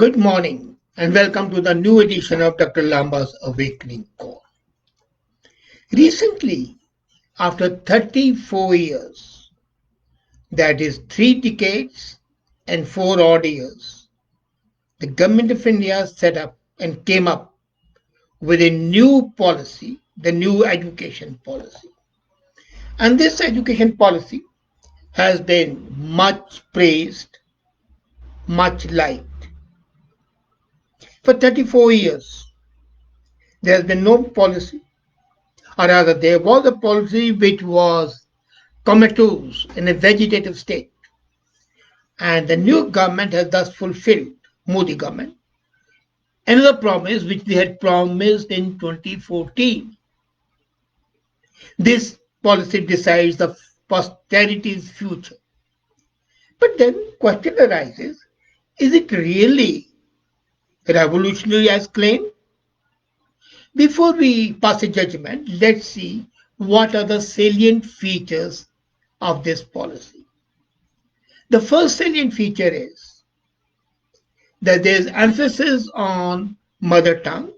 Good morning and welcome to the new edition of Dr. Lamba's Awakening Call. Recently, after 34 years, that is 3 decades and 4 odd years, the Government of India set up and came up with a new policy, the new education policy. And this education policy has been much praised, much liked. For 34 years, there has been no policy, or rather, there was a policy which was comatose in a vegetative state, and the new government has thus fulfilled, Modi government, another promise which they had promised in 2014. This policy decides the posterity's future. But then question arises, is it really revolutionary as claimed? Before we pass a judgment, let's see what are the salient features of this policy. The first salient feature is that there is emphasis on mother tongue,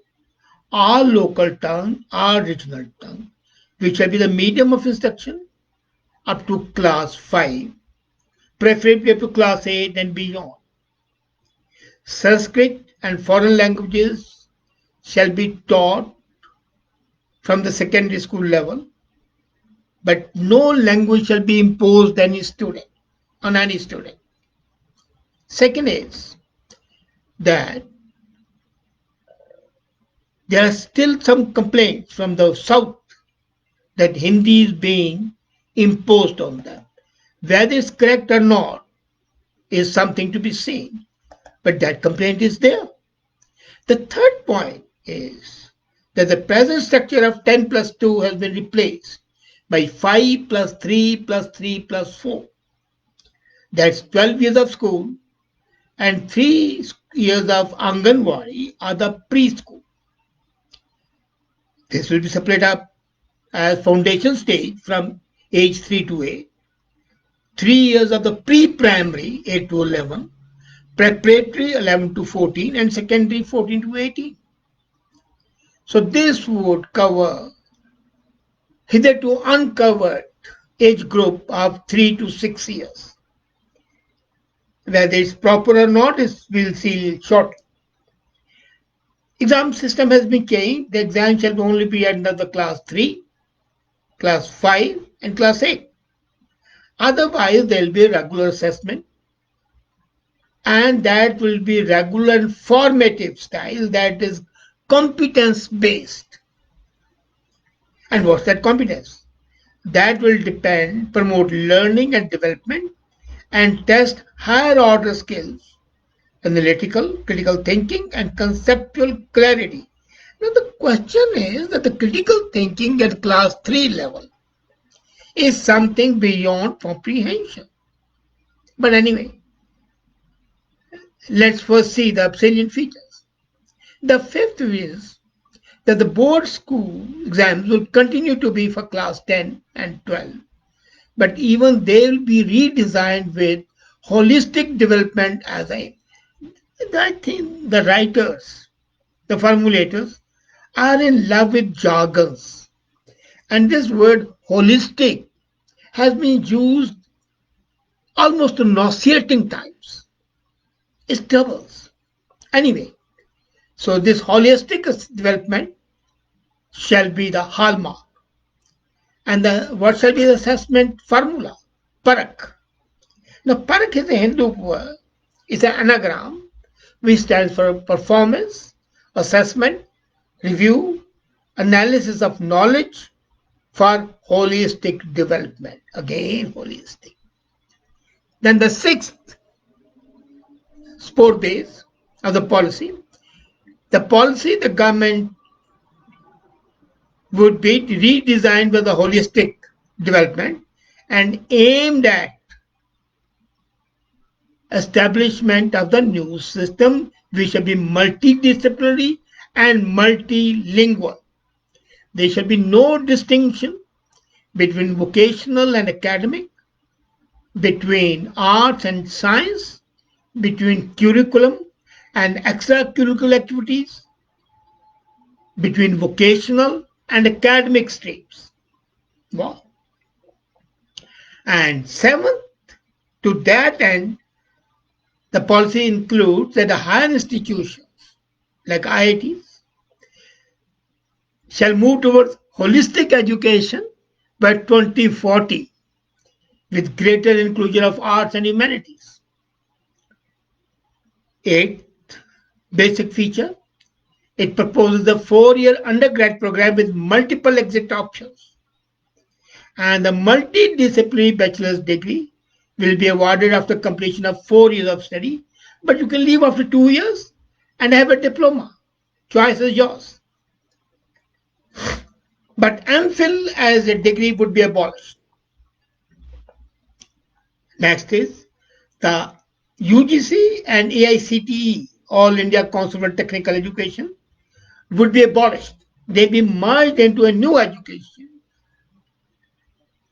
our local tongue, our regional tongue, which shall be the medium of instruction up to class 5, preferably up to class 8 and beyond. Sanskrit and foreign languages shall be taught from the secondary school level, but no language shall be imposed on any student. Second is that there are still some complaints from the south that Hindi is being imposed on them. Whether it's correct or not is something to be seen, but that complaint is there. The third point is that the present structure of 10 plus 2 has been replaced by 5 plus 3 plus 3 plus 4. That's 12 years of school, and 3 years of Anganwadi are the preschool. This will be split up as foundation stage from age 3 to 8, 3 years of the pre-primary 8 to 11, preparatory 11 to 14, and secondary 14 to 18. So this would cover hitherto uncovered age group of 3 to 6 years. Whether it's proper or not we'll see shortly. Exam system has been changed. The exam shall only be under the class 3, class 5 and class 8. Otherwise, there will be a regular assessment, and that will be regular and formative style, that is competence based. And what's that competence? That will promote learning and development and test higher order skills, analytical, critical thinking and conceptual clarity. Now the question is that the critical thinking at class 3 level is something beyond comprehension. But anyway, let's first see the salient features. The fifth is that the board school exams will continue to be for class 10 and 12, but even they will be redesigned with holistic development as aim. I think the writers, the formulators, are in love with jargons, and this word holistic has been used almost to nauseating times. It doubles. Anyway, so this holistic development shall be the hallmark. And what shall be the assessment formula? Parak. Now, Parak is a Hindu word. It's an anagram which stands for performance, assessment, review, analysis of knowledge for holistic development. Again, holistic. Then the sixth sport base of the policy. The government would be redesigned with a holistic development and aimed at establishment of the new system, which shall be multidisciplinary and multilingual. There shall be no distinction between vocational and academic, between arts and science, between curriculum and extracurricular activities between vocational and academic streams. Wow. And seventh, to that end, the policy includes that the higher institutions like IITs shall move towards holistic education by 2040 with greater inclusion of arts and humanities. Eighth basic feature, it proposes a 4-year undergrad program with multiple exit options, and the multidisciplinary bachelor's degree will be awarded after completion of 4 years of study, but you can leave after 2 years and have a diploma. Choice is yours. But MPhil as a degree would be abolished. Next is the UGC and AICTE, All India Council for Technical Education, would be abolished. They be merged into a new education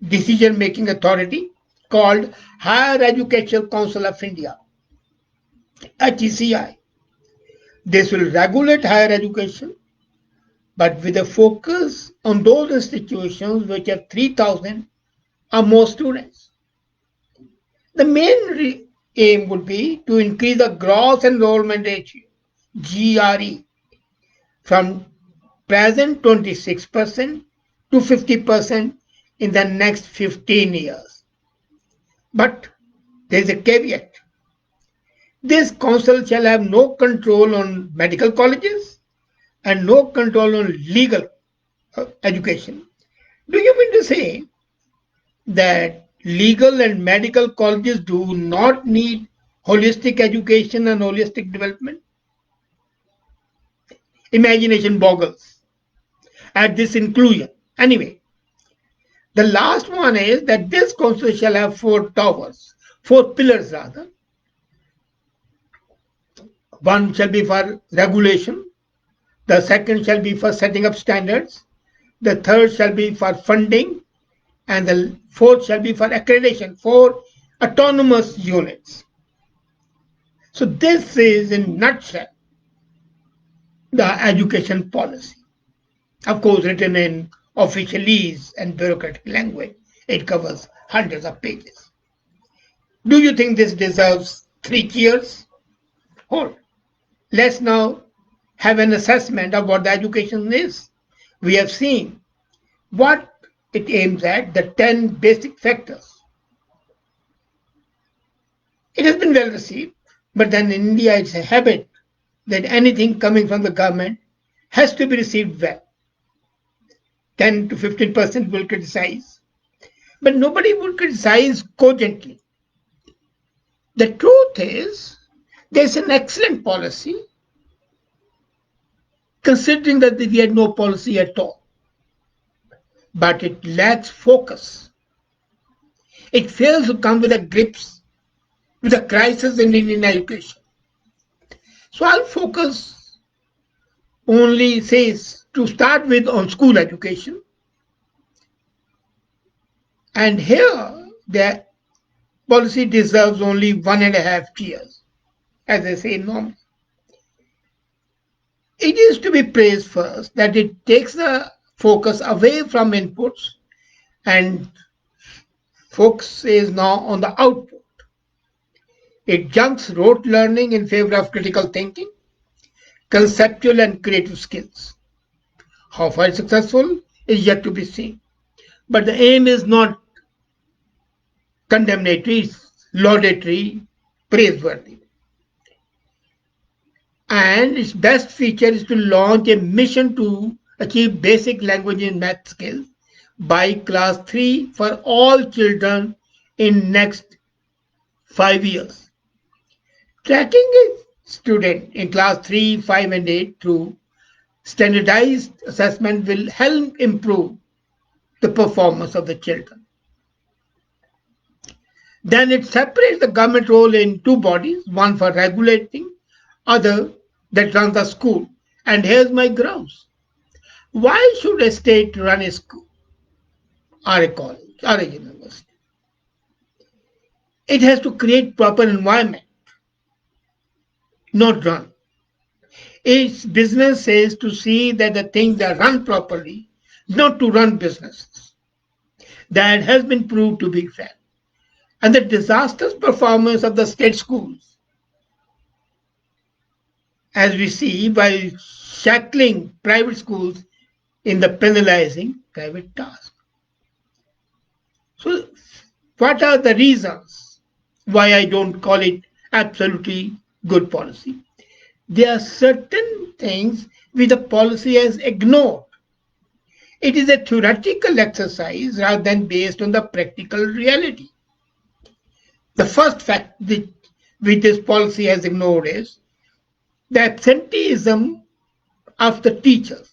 decision-making authority called Higher Education Council of India, HECI. This will regulate higher education, but with a focus on those institutions which have 3,000 or more students. The main aim would be to increase the gross enrollment ratio, GRE, from present 26% to 50% in the next 15 years. But there is a caveat. This council shall have no control on medical colleges and no control on legal education. Do you mean to say that legal and medical colleges do not need holistic education and holistic development? Imagination boggles at this inclusion. Anyway, the last one is that this council shall have 4 towers, 4 pillars rather. One shall be for regulation, the second shall be for setting up standards, the third shall be for funding, and the fourth shall be for accreditation, for autonomous units. So this is in a nutshell the education policy. Of course, written in officialese and bureaucratic language, it covers hundreds of pages. Do you think this deserves 3 cheers? Hold. Let's now have an assessment of what the education is. We have seen what it aims at, the 10 basic factors. It has been well received, but then in India it's a habit that anything coming from the government has to be received well. 10 to 15% will criticize, but nobody will criticize cogently. The truth is, there's an excellent policy, considering that we had no policy at all. But it lacks focus. It fails to come with a grips with a crisis in Indian education. So I'll focus only, says, to start with on school education. And here the policy deserves only 1.5 cheers, as I say normally. It is to be praised first that it takes the focus away from inputs and focuses now on the output. It junks rote learning in favor of critical thinking, conceptual and creative skills. How far successful is yet to be seen. But the aim is not condemnatory, laudatory, praiseworthy. And its best feature is to launch a mission to achieve basic language and math skills by class 3 for all children in next 5 years. Tracking a student in class 3, 5 and 8 through standardized assessment will help improve the performance of the children. Then it separates the government role in 2 bodies, one for regulating, other that runs the school. And here's my grounds. Why should a state run a school or a college or a university? It has to create proper environment, not run. Its business is to see that the things are run properly, not to run businesses. That has been proved to be fact. And the disastrous performance of the state schools, as we see, by shackling private schools in the penalizing private task. So, what are the reasons why I don't call it absolutely good policy? There are certain things which the policy has ignored. It is a theoretical exercise rather than based on the practical reality. The first fact which this policy has ignored is the absenteeism of the teachers.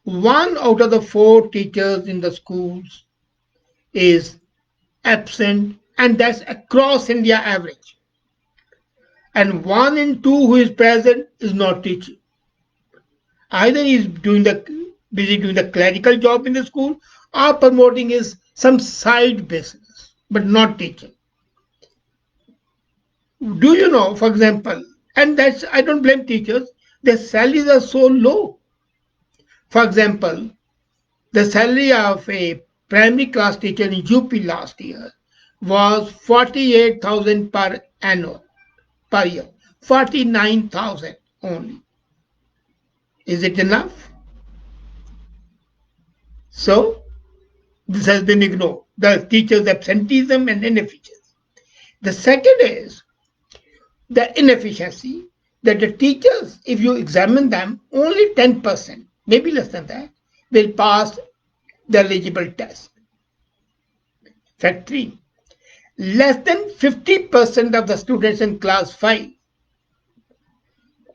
One out of the four teachers in the schools is absent, and that's across India average. And 1 in 2 who is present is not teaching. Either he is busy doing the clerical job in the school or promoting his some side business, but not teaching. Do you know, for example, and that's I don't blame teachers, their salaries are so low. For example, the salary of a primary class teacher in UP last year was 48,000 per annum per year. 49,000 only. Is it enough? So this has been ignored. The teachers' absenteeism and inefficiency. The second is the inefficiency that the teachers, if you examine them, only 10%, maybe less than that, will pass the eligible test. Fact 3. Less than 50% of the students in class 5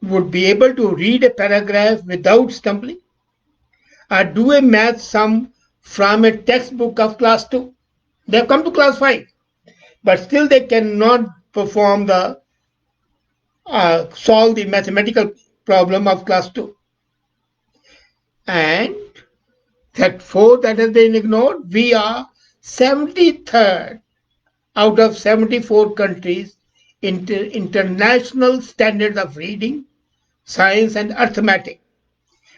would be able to read a paragraph without stumbling or do a math sum from a textbook of class 2. They have come to class 5, but still they cannot perform the solve the mathematical problem of class 2. And fact 4 that has been ignored, we are 73rd out of 74 countries in international standards of reading, science and arithmetic.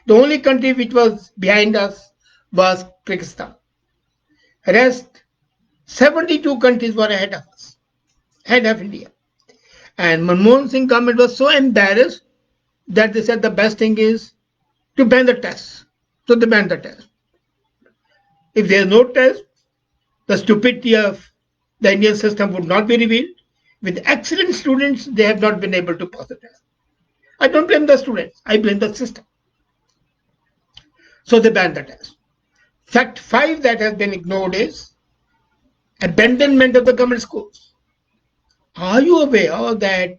The only country which was behind us was Pakistan. Rest 72 countries were ahead of us, ahead of India. And Manmohan Singh government was so embarrassed that they said the best thing is to ban the test. So they banned the test. If there is no test, the stupidity of the Indian system would not be revealed. With excellent students, they have not been able to pass the test. I don't blame the students, I blame the system. So they banned the test. Fact 5 that has been ignored is abandonment of the government schools. Are you aware that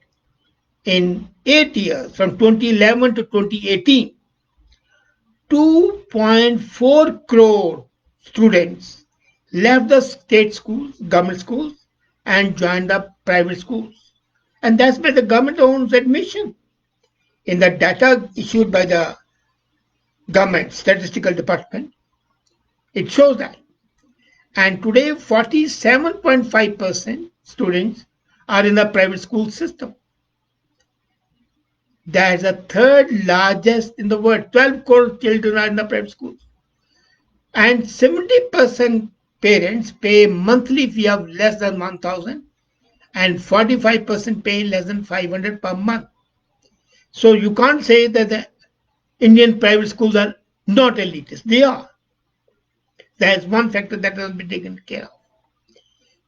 in 8 years, from 2011 to 2018, 2.4 crore students left the state schools, government schools, and joined the private schools. And that's by the government owns admission. In the data issued by the government statistical department, it shows that. And today, 47.5% students are in the private school system. That is the third largest in the world. 12 crore children are in the private schools. And 70% parents pay monthly fee of less than 1,000 and 45% pay less than 500 per month. So you can't say that the Indian private schools are not elitist. They are. That is one factor that has been taken care of.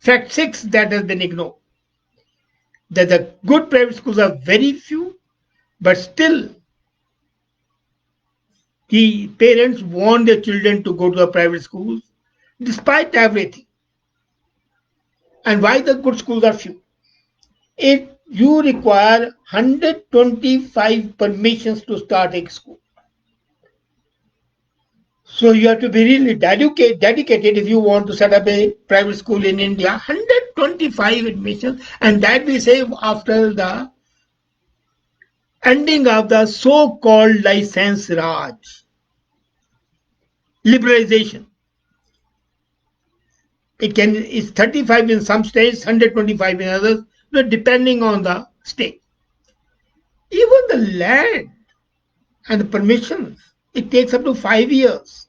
Fact 6 that has been ignored. That the good private schools are very few, but still the parents want their children to go to the private schools despite everything. And why the good schools are few? You require 125 permissions to start a school. So you have to be really dedicated if you want to set up a private school in India. 125 admissions, and that we say after the ending of the so-called license Raj, liberalization. It's 35 in some states, 125 in others, depending on the state. Even the land and the permissions. It takes up to 5 years.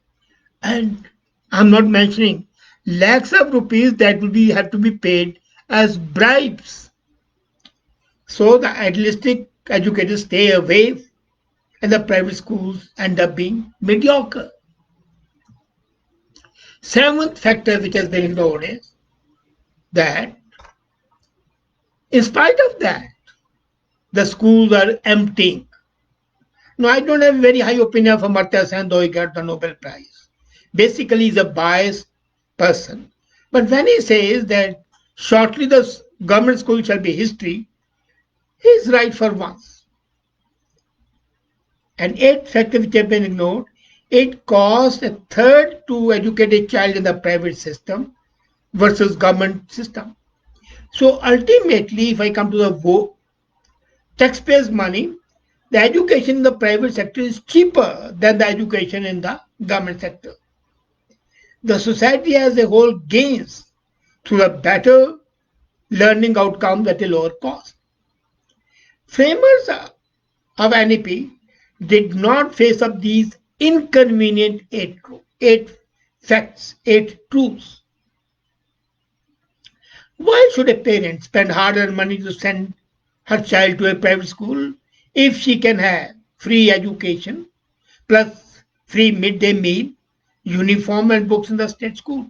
And I'm not mentioning lakhs of rupees that will be have to be paid as bribes. So the idealistic educators stay away and the private schools end up being mediocre. Seventh factor which has been ignored is that in spite of that, the schools are emptying. No, I don't have a very high opinion of Amartya Sen, though he got the Nobel Prize. Basically, he's a biased person. But when he says that shortly the government school shall be history, he's right for once. And eighth factor which have been ignored, it costs a third to educate a child in the private system versus government system. So ultimately, if I come to the taxpayers' money, the education in the private sector is cheaper than the education in the government sector. The society as a whole gains through a better learning outcomes at a lower cost. Framers of NEP did not face up these inconvenient eight facts, eight truths. Why should a parent spend hard-earned money to send her child to a private school if she can have free education plus free midday meal, uniform and books in the state school?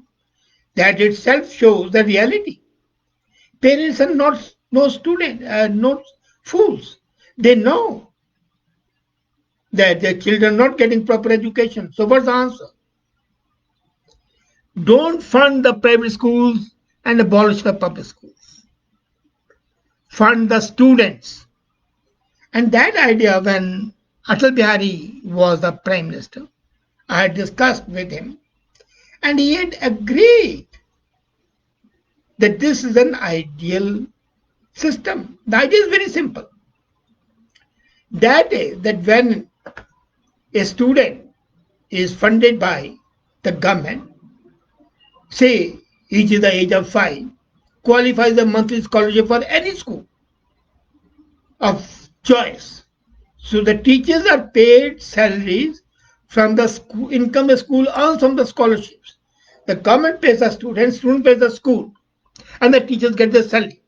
That itself shows the reality. Parents are not no student, not fools. They know that their children are not getting proper education. So what's the answer? Don't fund the private schools and abolish the public schools. Fund the students. And that idea, when Atal Bihari was the prime minister, I had discussed with him, and he had agreed that this is an ideal system. The idea is very simple. That is that when a student is funded by the government, say he is the age of 5, qualifies a monthly scholarship for any school of choice. So the teachers are paid salaries from the school, income the school earns from the scholarships. The government pays the student pays the school, and the teachers get the salary.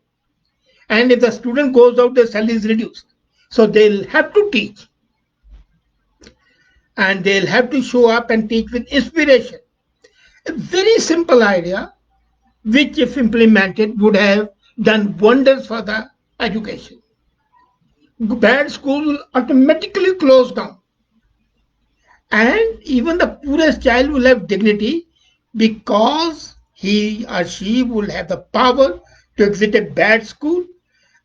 And if the student goes out, the salary is reduced. So they'll have to teach. And they'll have to show up and teach with inspiration. A very simple idea, which if implemented would have done wonders for the education. Bad schools will automatically close down. And even the poorest child will have dignity because he or she will have the power to exit a bad school.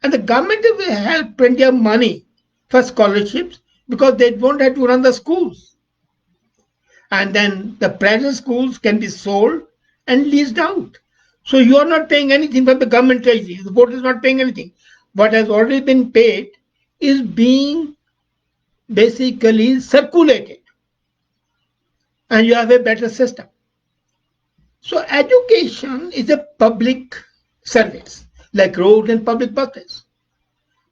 And the government will have plenty of money for scholarships because they won't have to run the schools. And then the private schools can be sold and leased out. So you are not paying anything from the government treasury. The board is not paying anything. What has already been paid is being basically circulated. And you have a better system. So education is a public service, like roads and public buses.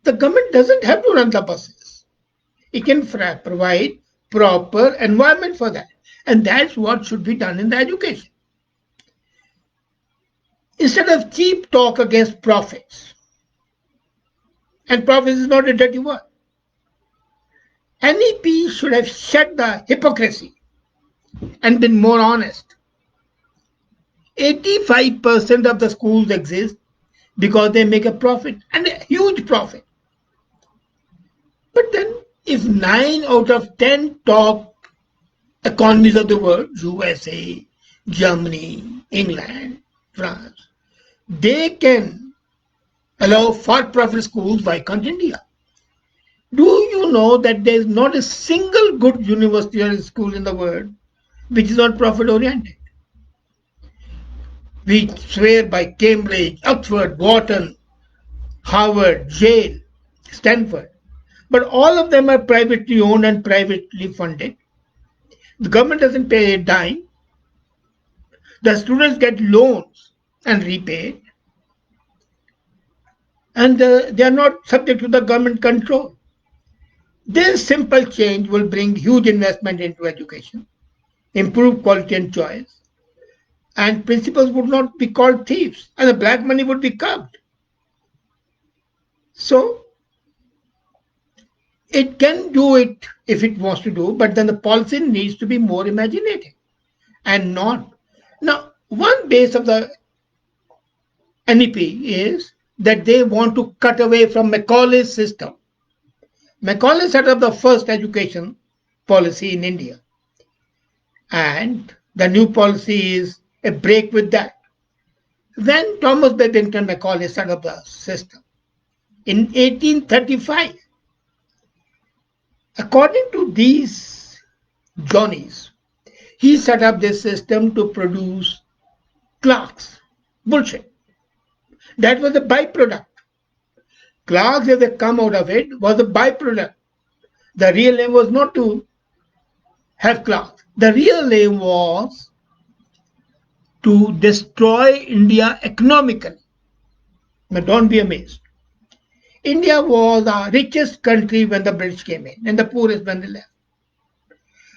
The government doesn't have to run the buses. It can provide proper environment for that. And that's what should be done in the education. Instead of cheap talk against profits, and profits is not a dirty word, NEP should have shed the hypocrisy and been more honest. 85% of the schools exist because they make a profit, and a huge profit. But then if 9 out of 10 top economies of the world, USA, Germany, England, France, they can allow for-profit schools, why can't India? Do you know that there is not a single good university or school in the world which is not profit-oriented? We swear by Cambridge, Oxford, Wharton, Harvard, Yale, Stanford. But all of them are privately owned and privately funded. The government doesn't pay a dime. The students get loans and repaid. And they are not subject to the government control. This simple change will bring huge investment into education, improve quality and choice, and principals would not be called thieves, and the black money would be curbed. So it can do it if it wants to do, but then the policy needs to be more imaginative and not. Now, one base of the NEP is that they want to cut away from Macaulay's system. Macaulay set up the first education policy in India, and the new policy is a break with that. When Thomas Babington Macaulay set up the system in 1835, according to these Johnnies, he set up this system to produce clerks. Bullshit. That was the byproduct. Clerks, as they come out of it, was a byproduct. The real aim was not to have clerks. The real aim was to destroy India economically. But don't be amazed. India was the richest country when the British came in and the poorest when they left.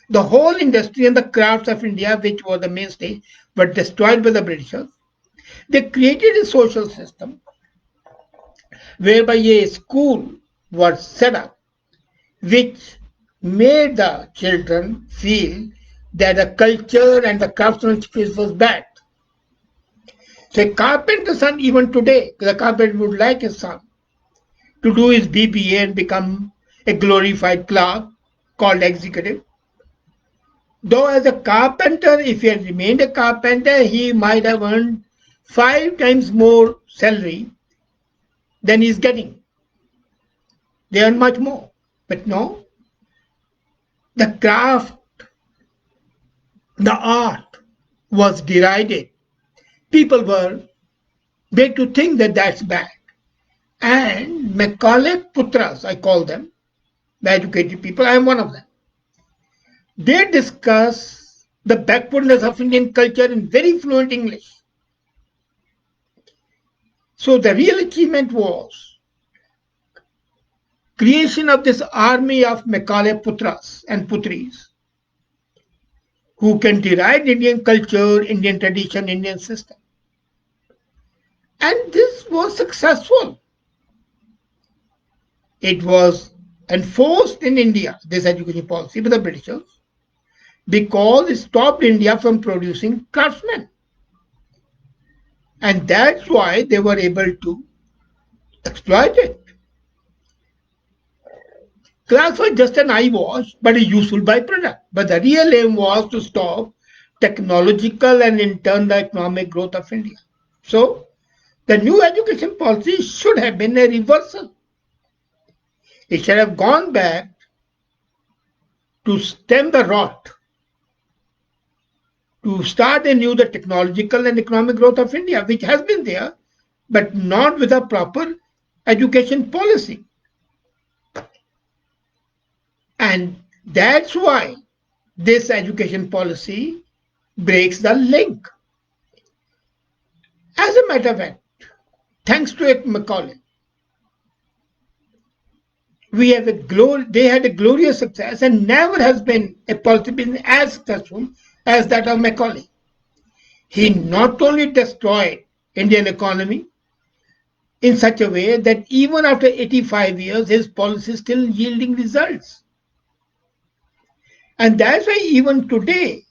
The whole industry and the crafts of India, which were the mainstay, were destroyed by the Britishers. They created a social system whereby a school was set up which made the children feel that the culture and the craftsmanship was bad. So a carpenter's son, even today, the carpenter would like his son to do his BBA and become a glorified clerk called executive. Though as a carpenter, if he had remained a carpenter, he might have earned 5 times more salary than he's getting. They earn much more. But no, the craft, the art was derided. People were made to think that that's bad. And Macaulay Putras, I call them, the educated people, I am one of them. They discuss the backwardness of Indian culture in very fluent English. So the real achievement was creation of this army of Macaulay Putras and Putris who can deride Indian culture, Indian tradition, Indian system. And this was successful. It was enforced in India, this education policy by the Britishers, because it stopped India from producing craftsmen. And that's why they were able to exploit it. Clerks were just an eyewash, but a useful byproduct. But the real aim was to stop technological and in turn the economic growth of India. So the new education policy should have been a reversal. It should have gone back to stem the rot, to start anew the technological and economic growth of India, which has been there, but not with a proper education policy. And that's why this education policy breaks the link. As a matter of fact, thanks to Macaulay, they had a glorious success, and never has been a policy been as successful as that of Macaulay. He not only destroyed Indian economy in such a way that even after 85 years, his policy is still yielding results. And that's why even today,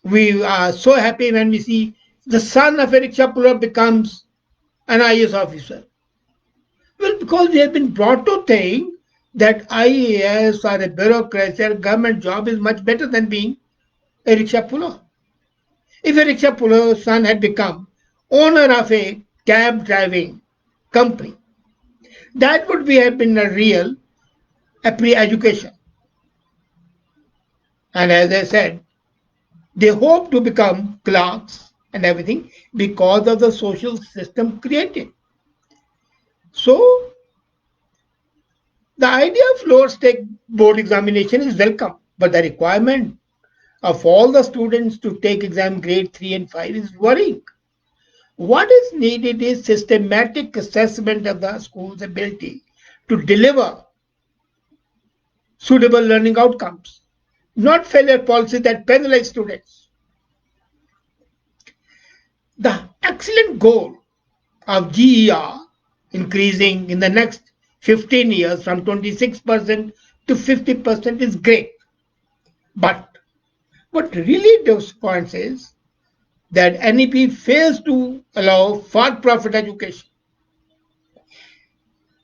we are so happy when we see the son of a rickshaw puller becomes an IAS officer. Well, because they have been brought to think that IAS or a bureaucracy or a government job is much better than being a rickshaw puller. If a rickshaw puller's son had become owner of a cab driving company, that would have been a real education. And as I said, they hope to become clerks and everything because of the social system created. So the idea of lower stake board examination is welcome, but the requirement of all the students to take exam grade 3 and 5 is worrying. What is needed is systematic assessment of the school's ability to deliver suitable learning outcomes, not failure policies that penalize students. The excellent goal of GER increasing in the next 15 years from 26% to 50% is great. But what really disappoints is that NEP fails to allow for profit education.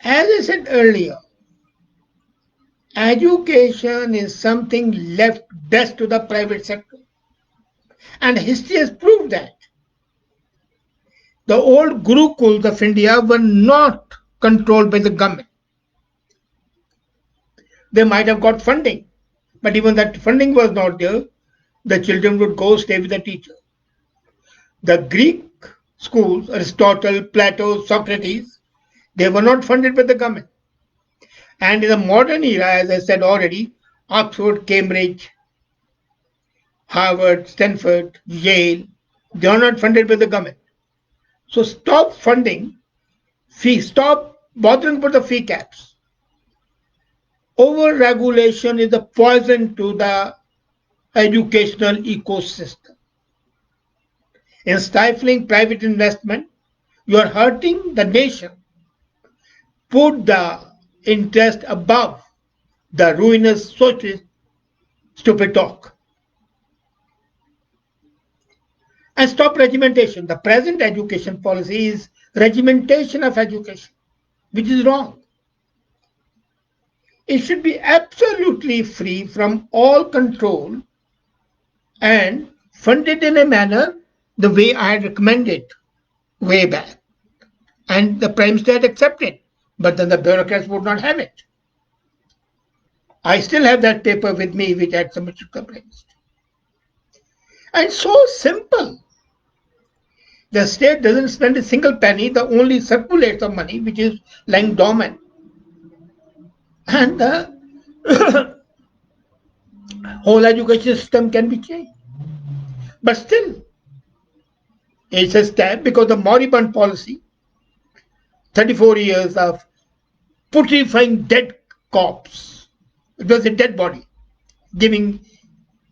As I said earlier, education is something left best to the private sector. And history has proved that. The old Gurukuls of India were not controlled by the government. They might have got funding, but even that funding was not there. The children would go stay with the teacher. The Greek schools, Aristotle, Plato, Socrates, they were not funded by the government. And in the modern era, as I said already, Oxford, Cambridge, Harvard, Stanford, Yale, they are not funded by the government. So stop funding, stop bothering for the fee caps. Over-regulation is a poison to the educational ecosystem. In stifling private investment, you are hurting the nation. Put the interest above the ruinous socialist stupid talk. And stop regimentation. The present education policy is regimentation of education, which is wrong. It should be absolutely free from all control and funded in a manner the way I had recommended way back. And the Prime Minister had accepted, but then the bureaucrats would not have it. I still have that paper with me which I had submitted to the Prime Minister. And so simple. The state doesn't spend a single penny, the only circulates of money which is lying dormant. And the whole education system can be changed. But still, it's a step because the moribund policy, 34 years of putrefying dead corpse, it was a dead body,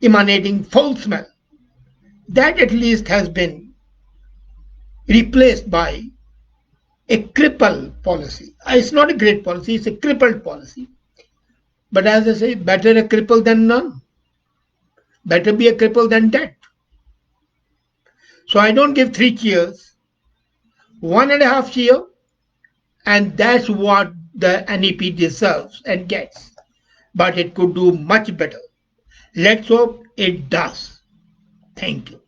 emanating foul smell. That at least has been replaced by a crippled policy. It's not a great policy, it's a crippled policy. But as I say, better a cripple than none. Better be a cripple than dead. So I don't give 3 cheers, 1.5 cheer, and that's what the NEP deserves and gets. But it could do much better. Let's hope it does. Thank you.